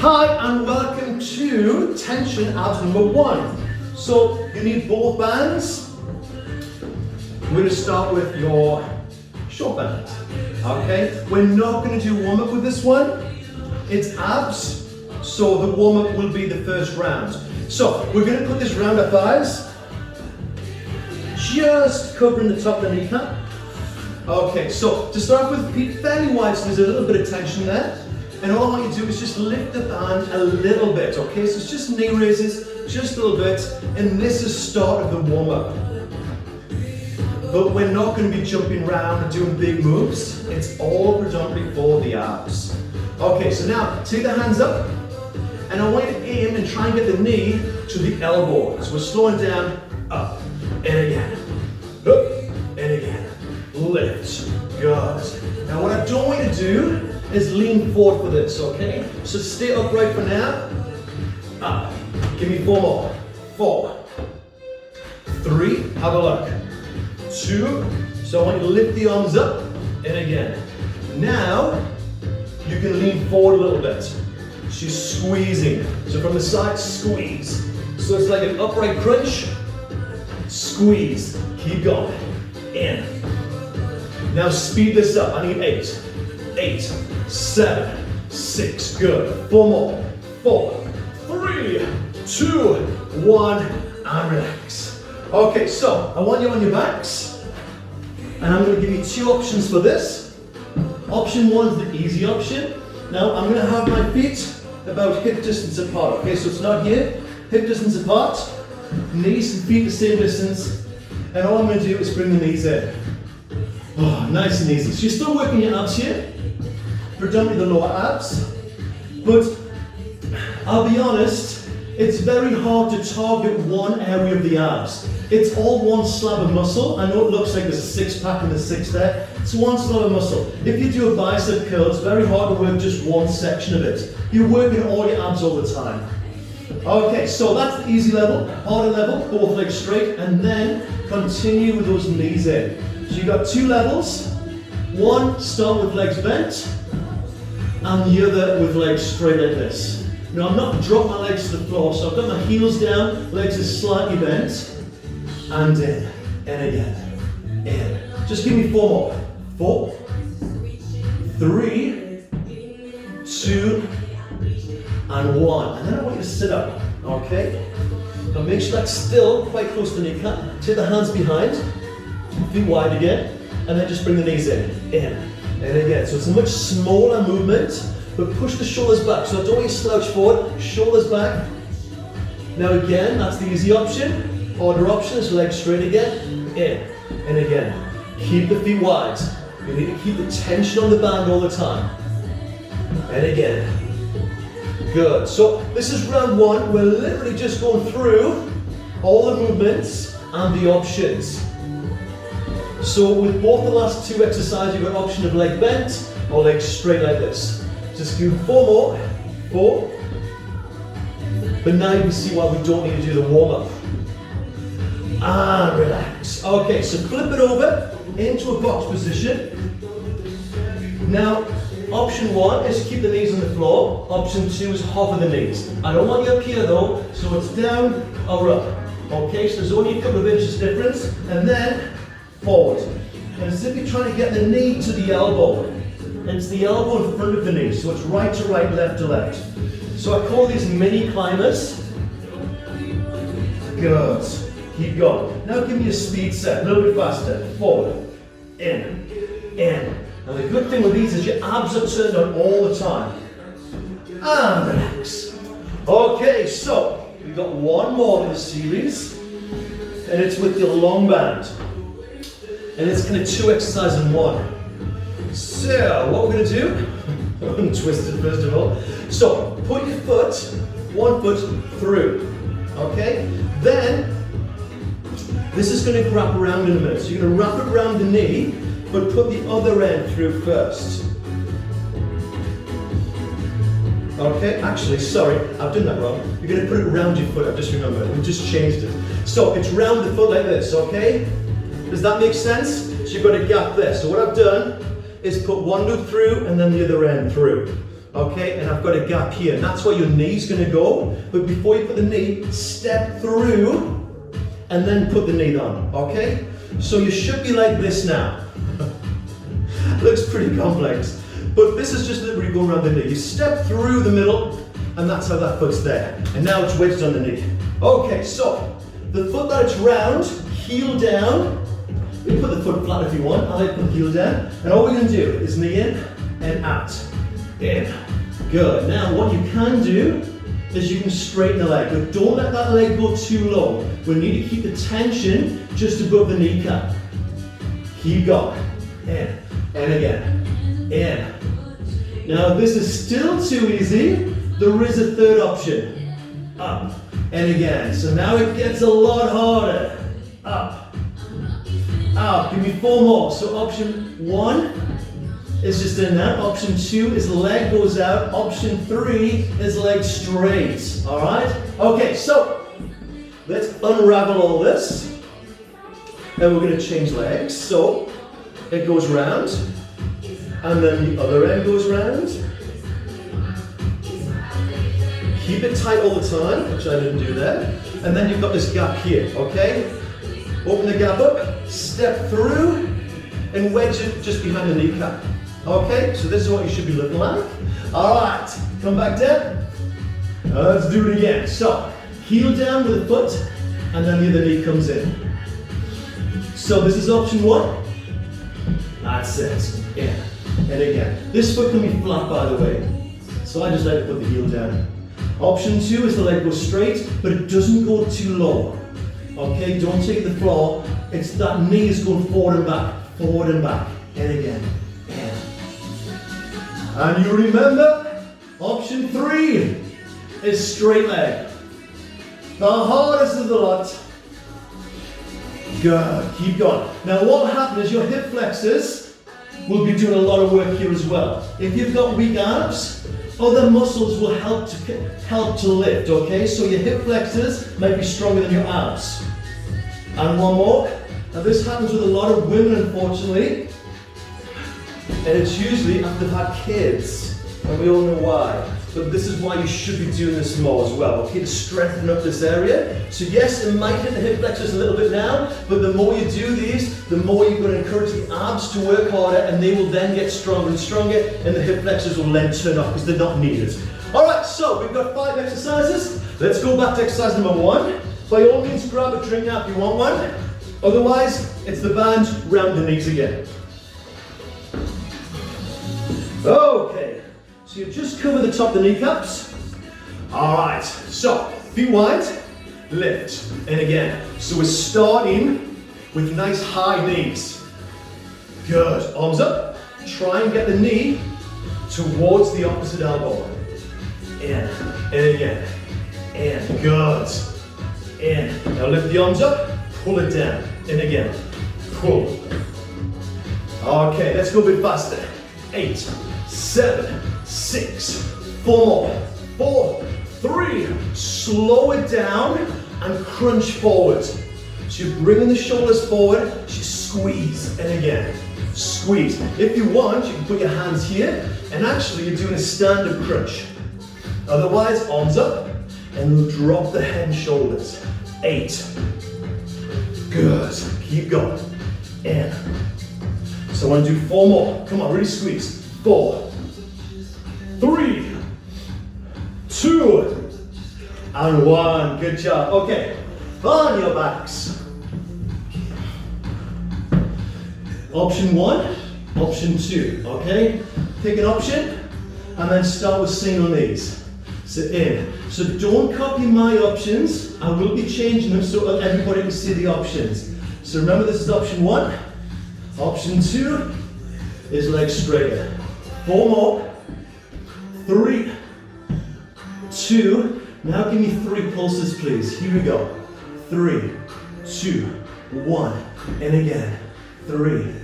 Hi and welcome to tension abs number 1. So you need both bands. We're going to start with your short band. Okay, we're not going to do warm up with this one. It's abs, so the warm up will be the first round. So we're going to put this round our thighs, just covering the top of the kneecap. Okay, so to start with, feet fairly wide, so there's a little bit of tension there. And all I want you to do is just lift the band a little bit, okay? So it's just knee raises, just a little bit, and this is the start of the warm-up. But we're not going to be jumping around and doing big moves. It's all predominantly for the abs. Okay, so now take the hands up, and I want you to aim and try and get the knee to the elbow. So we're slowing down, up, and again, up, and again, lift, good. Now what I don't want you to do is lean forward for this, okay? So stay upright for now. Up. Give me 4 more. 4, 3, have a look. 2, so I want you to lift the arms up, and again. Now, you can lean forward a little bit. She's squeezing. So from the side, squeeze. So it's like an upright crunch, squeeze. Keep going. In. Now speed this up. I need 8. 8, 7, 6, good. 4 more. 4, 3, 2, 1, and relax. Okay, so I want you on your backs, and I'm going to give you 2 options for this. Option 1 is the easy option. Now I'm going to have my feet about hip distance apart. Okay, so it's not here, hip distance apart, knees and feet the same distance, and all I'm going to do is bring the knees in. Oh, nice and easy. So you're still working your abs here, predominantly the lower abs, but I'll be honest, it's very hard to target one area of the abs. It's all one slab of muscle. I know it looks like there's a 6-pack and a 6 there. It's one slab of muscle. If you do a bicep curl, it's very hard to work just one section of it. You're working all your abs all the time. Okay, so that's the easy level. Harder level, both legs straight, and then continue with those knees in. So you've got 2 levels. One, start with legs bent, and the other with legs straight like this. Now I'm not dropping my legs to the floor, so I've got my heels down, legs are slightly bent, and in, and again, in. Just give me 4 more. 4, 3, 2, and 1. And then I want you to sit up, okay? Now make sure that's still quite close to the kneecap. Take the hands behind, feet wide again, and then just bring the knees in, and again. So it's a much smaller movement, but push the shoulders back. So don't want you to slouch forward, shoulders back. Now again, that's the easy option. Harder option is legs straight again, in, and again. Keep the feet wide. You need to keep the tension on the band all the time. And again. Good. So this is round 1. We're literally just going through all the movements and the options. So with both the last 2 exercises, you've got an option of leg bent or leg straight like this. Just do 4 more. 4. But now you can see why we don't need to do the warm-up. And relax. Okay, so flip it over into a box position. Now, option 1 is to keep the knees on the floor. Option 2 is hover the knees. I don't want you up here though, so it's down or up. Okay, so there's only a couple of inches difference, and then forward. And as if you're trying to get the knee to the elbow. And it's the elbow in front of the knee, so it's right to right, left to left. So I call these mini climbers. Good. Keep going. Now give me a speed set, a little bit faster. Forward, in, in. Now the good thing with these is your abs are turned on all the time. And relax. Okay, so we've got 1 more in the series, and it's with the long band. And it's kind of 2 exercises in 1. So what we're going to do, untwist it first of all. So put your foot, 1 foot through, okay? Then, this is going to wrap around in a minute. So you're going to wrap it around the knee, but put the other end through first. Okay, actually, sorry, I've done that wrong. You're going to put it around your foot, I've just remembered. We've just changed it. So it's round the foot like this, okay? Does that make sense? So you've got a gap there. So what I've done is put one loop through and then the other end through. okay, and I've got a gap here, and that's where your knee's gonna go. But before you put the knee, step through, and then put the knee on, okay? So you should be like this now. Looks pretty complex, but this is just literally going around the knee. You step through the middle, and that's how that foot's there. And now it's wedged on the knee. Okay, so the foot that it's round, heel down. You put the foot flat if you want. I like to put the heel down. And all we're going to do is knee in and out. In. Good. Now what you can do is you can straighten the leg, but don't let that leg go too low. We need to keep the tension just above the kneecap. Keep going. In. And again. In. Now if this is still too easy, there is a third option. Up. And again. So now it gets a lot harder. Up. Up. Give me 4 more. So option 1 is just in there. Option 2 is leg goes out. Option 3 is leg straight. All right? Okay, so let's unravel all this. And we're going to change legs. So it goes round. And then the other end goes round. Keep it tight all the time, which I didn't do there. And then you've got this gap here, okay? Open the gap up, step through, and wedge it just behind the kneecap. Okay, so this is what you should be looking like. All right, come back down. Let's do it again. So, heel down with the foot, and then the other knee comes in. So this is option 1. That's it, yeah. And again, this foot can be flat by the way. So I just like to put the heel down. Option 2 is the leg goes straight, but it doesn't go too low. Okay, don't take the floor. It's that knee is going forward and back, and again, and. And you remember, option 3 is straight leg. The hardest of the lot. Good, keep going. Now what will happen is your hip flexors will be doing a lot of work here as well. If you've got weak abs, other muscles will help to lift, okay? So your hip flexors might be stronger than your abs. And one more. Now this happens with a lot of women, unfortunately. And it's usually after they've had kids. And we all know why. But this is why you should be doing this more as well, okay? To strengthen up this area. So yes, it might hit the hip flexors a little bit now, but the more you do these, the more you're going to encourage the abs to work harder, and they will then get stronger and stronger, and the hip flexors will then turn off because they're not needed. Alright, so we've got 5 exercises. Let's go back to exercise number 1. By all means, grab a drink now if you want one. Otherwise, it's the band round the knees again. Okay, so you just cover the top of the kneecaps. Alright, so feet wide, lift, and again. So we're starting with nice high knees. Good, arms up. Try and get the knee towards the opposite elbow. In, and again, in, good. In, now lift the arms up, pull it down, and again, pull. Okay, let's go a bit faster. 8, 7, 6, 5, 4, 3. Slow it down and crunch forward. So you're bringing the shoulders forward, you squeeze, and again, squeeze. If you want, you can put your hands here, and actually you're doing a stand-up crunch. Otherwise, arms up, and we'll drop the head and shoulders. 8. Good. Keep going. In. So I want to do 4 more. Come on, really squeeze. 4, 3, 2, and 1. Good job. Okay. On your backs. Option 1, option 2. Okay? Pick an option, and then start with single knees. So in. So don't copy my options. I will be changing them so that everybody can see the options. So remember, this is option 1. Option 2 is leg straighter. 4 more. 3, 2. Now give me 3 pulses, please. Here we go. 3, 2, 1. And again. 3.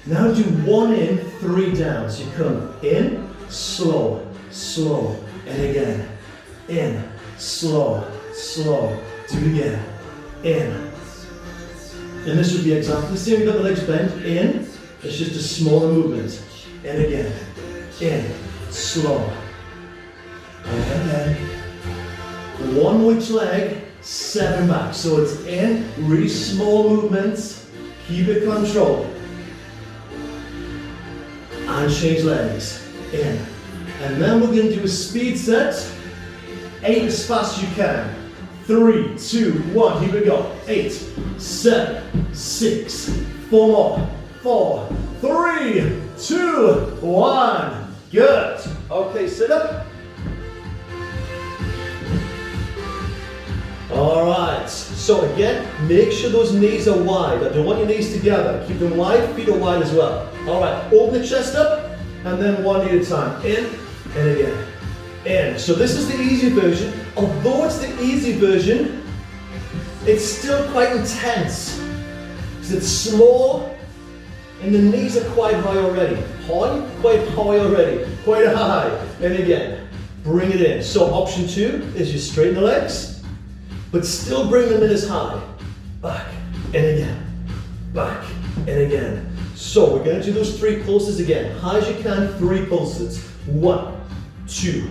Now do 1 in, 3 down. So you come in, slow, slow. And again, in, slow, slow. Do it again, in. And this would be exactly the same. You've got the legs bent, in. It's just a smaller movement. And again, in, slow, And then one with each leg, 7 back. So it's in, really small movements, keep it controlled. And change legs, in. And then we're going to do a speed set, 8 as fast as you can. 3, 2, 1, here we go. 8, 7, 6, 4 more. 4, 3, 2, 1. Good. Okay, sit up. All right, so again, make sure those knees are wide. I don't want your knees together. Keep them wide, feet are wide as well. All right, open the chest up, and then one knee at a time. In, and again. In. So this is the easy version. Although it's the easy version, it's still quite intense. Because it's small, and the knees are quite high already. High, quite high already. Quite high. And again, bring it in. So option 2 is you straighten the legs, but still bring them in as high. Back, and again. Back, and again. So we're going to do those 3 pulses again. High as you can, 3 pulses. 1, 2,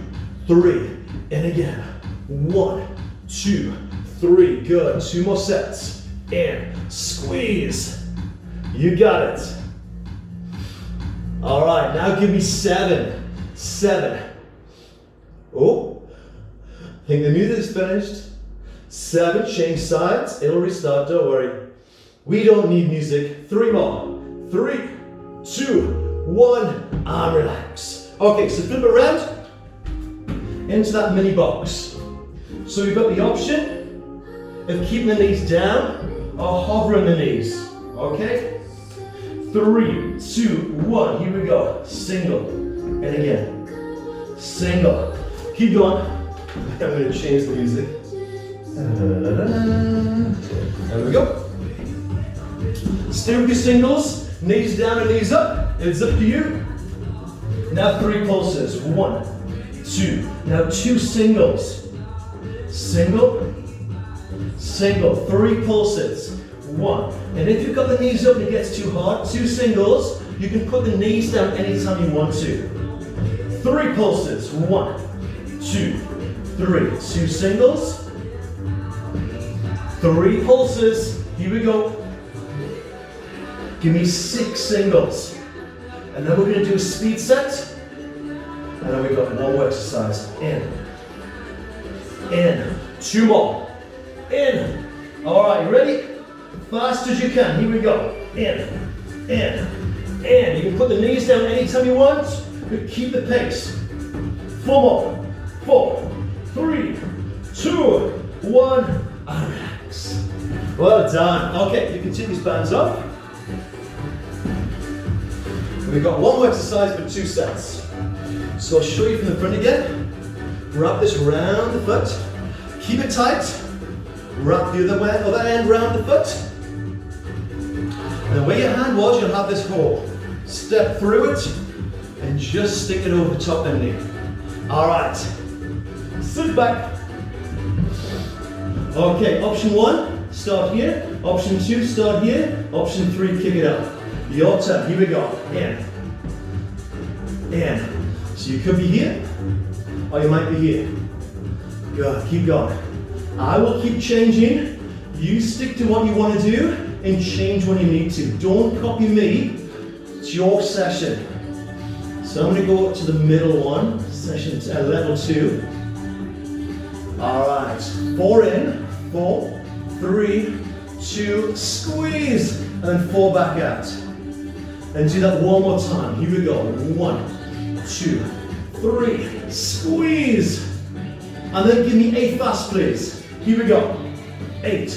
3, and again. 1, 2, 3. Good. 2 more sets. And squeeze. You got it. All right, now give me 7. 7. Oh, I think the music is finished. 7, change sides. It'll restart, don't worry. We don't need music. 3 more. 3, 2, 1, and relax. Okay, so flip around into that mini box. So we've got the option of keeping the knees down or hovering the knees. Okay? 3, 2, 1, here we go. Single, and again. Single. Keep going. I'm going to change the music. There we go. Stay with your singles. Knees down and knees up. It's up to you. Now 3 pulses. 1, 2. Now 2 singles. Single, single. 3 pulses. 1. And if you've got the knees up and it gets too hard, 2 singles. You can put the knees down anytime you want to. 3 pulses. 1, 2, 3. 2 singles. 3 pulses. Here we go. Give me 6 singles. And then we're going to do a speed set. And then we've got one more exercise. In. 2 more. In. All right, you ready? Fast as you can. Here we go. In. You can put the knees down anytime you want, but keep the pace. 4 more. 4, 3, 2, 1, and relax. Well done. Okay, you can take these bands off. We've got one more exercise for 2 sets. So I'll show you from the front again. Wrap this round the foot. Keep it tight. Wrap the other end round the foot. And where your hand was, you'll have this hole. Step through it and just stick it over the top of the knee. All right. Sit back. Okay, option 1, start here. Option 2, start here. Option 3, kick it up. Your turn. Here we go. In. So you could be here, or you might be here. Good. Keep going. I will keep changing. You stick to what you want to do and change when you need to. Don't copy me. It's your session. So I'm going to go to the middle one, level 2. All right. 4 in. 4, 3, 2, squeeze, and then 4 back out. And do that one more time. Here we go. 1, 2, 3, squeeze. And then give me 8 fast, please. Here we go. 8,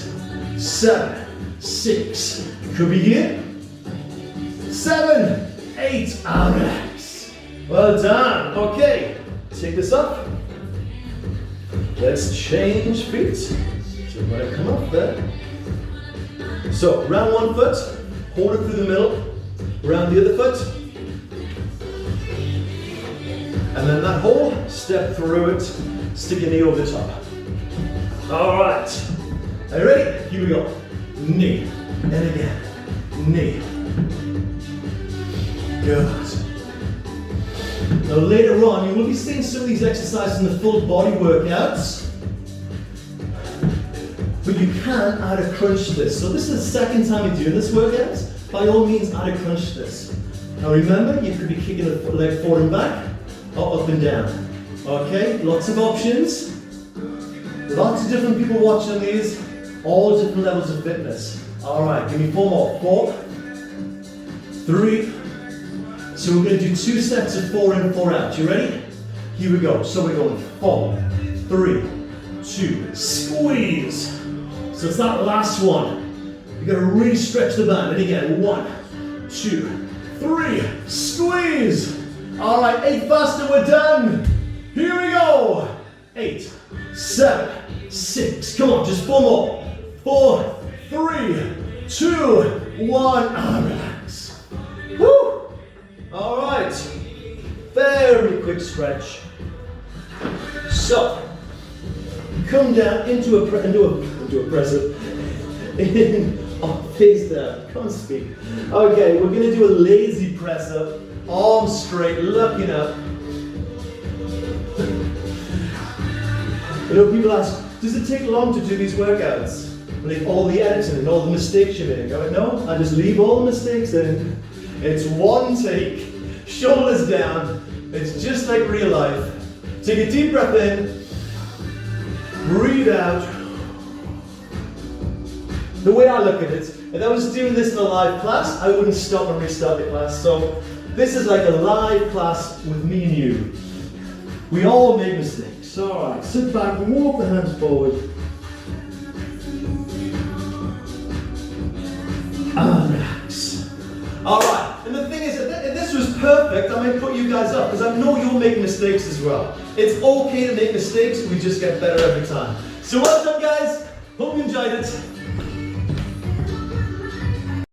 7, 6. Could be here. 7, 8, and relax. Well done. Okay, take this up. Let's change feet. So I'm going to come up there. So round one foot, hold it through the middle. Round the other foot. And then that hole, step through it, stick your knee over the top. All right. Are you ready? Here we go. Knee, and again. Knee. Good. Now later on, you will be seeing some of these exercises in the full body workouts. But you can add a crunch to this. So this is the second time you're doing this workout. By all means, add a crunch to this. Now remember, you could be kicking the leg forward and back, or up and down. Okay, lots of options. Lots of different people watching these, all different levels of fitness. All right, give me 4 more. 4, 3. So we're going to do 2 sets of 4 in, 4 out. You ready? Here we go. So we're going 4, 3, 2, squeeze. So it's that last one. You got to really stretch the band. And again, 1, 2, 3, squeeze. All right, 8 faster, we're done. Here we go. 8, 7, 6. Come on, just 4 more. 4, 3, 2, 1. And relax. Woo. All right. Very quick stretch. So, come down into a press up. Face down. Can't speak. Okay, we're going to do a lazy press up. Arms straight, looking up. You know, people ask, does it take long to do these workouts? Like all the editing and all the mistakes you make. I went, no, I just leave all the mistakes in. It's one take, shoulders down. It's just like real life. Take a deep breath in, breathe out. The way I look at it, if I was doing this in a live class, I wouldn't stop and restart the class. So this is like a live class with me and you. We all make mistakes. All right, sit back, walk the hands forward. And relax. All right, and the thing is, if this was perfect, I might put you guys up, because I know you'll make mistakes as well. It's okay to make mistakes, we just get better every time. So well done, guys. Hope you enjoyed it.